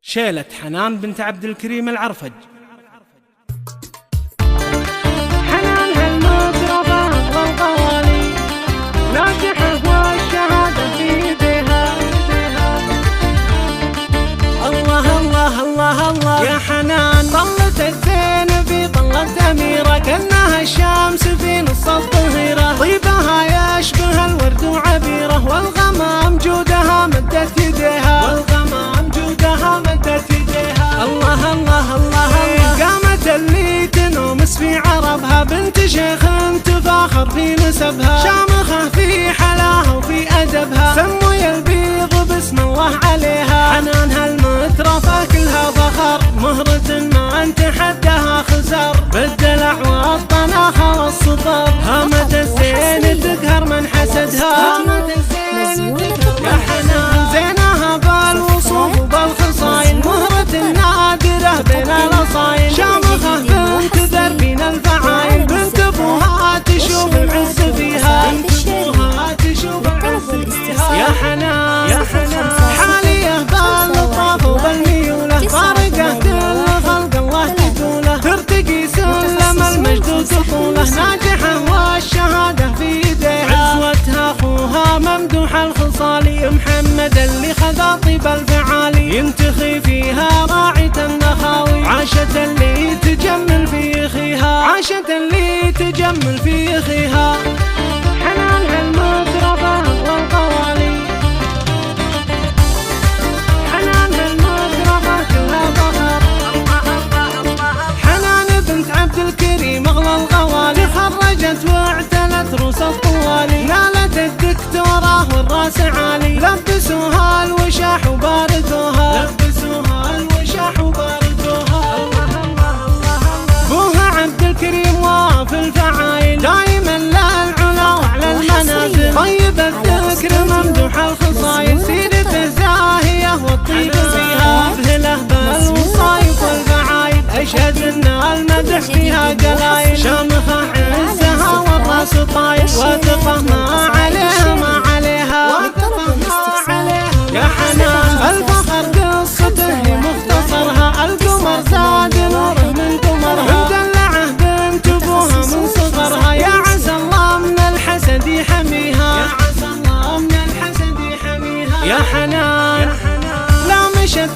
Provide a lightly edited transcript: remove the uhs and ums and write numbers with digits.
شيلة حنان بنت عبد الكريم العرفج. حنان هالمطربة والقوالي ناجحة والشهادة في يديها. الله الله الله الله يا حنان طلت الزينبي طلت أميرة كأنها الشمس في نص الظهيرة. طيبها يشبه الورد وعبيره والغمام جودها مدت يديها. والغمام جودها مدت يديها. الله الله الله قامت اللي تنومس في عربها بنت شيخ تفاخر في نسبها. شامخة في حلاها وفي أدبها سموا البيض باسم الله عليها. حنان هالمترفة كلها فخر مهرة ما انت حدها خسر. بالدلع والطناخة والسطر هامت الزين تقهر من حسدها. يا حنان زينها بالوصوف وبالخصايل مهرة نادرة بين الأصايل. شامخة بنت دربين الفعايل بنت ابوها تشوف العز فيها. يا حنان يا حنان حالية باللطافة وبالميولة فارقة كل خلق الله تقوله. ترتقي سلم المجد وطوله ناجحة والشهادة في يديها. عزوتها اخوها ممدوح الخصالي محمد اللي خذا طيب الفعالي. ينتخي فيها راعية النخاوي عاشت اللي تجمل في اخيها. عاشت اللي تجمل في اخيها. حنان هالمطربة والقوالي حنان هالمطربة كلها ظهر. حنان بنت عبد الكريم اغلى الغوالي خرجت واعتلت روس الطوالي. نالت الدكتوراه والراس عالي لبسوها الوشاح وباردوها. بوها عبد الكريم واف الفعايل دايما للعلا وعلى المنازل. طيب الذكر ممدوح الخصايل سيرته زاهية والطيب فيها. مذهله بالوصايف والفعايل اشهد ان المدح فيها قلايل. شامخة عزها والراس طايل واثقة ما عليها ما عليها. يا حنان الفخر قصته هي مختصرها. القمر زاد نوره من قمرها مدلعه بنت ابوها من صغرها. يا عسى الله من الحسد يحميها. يا عسى الله من الحسد يحميها. يا حنان لا مشت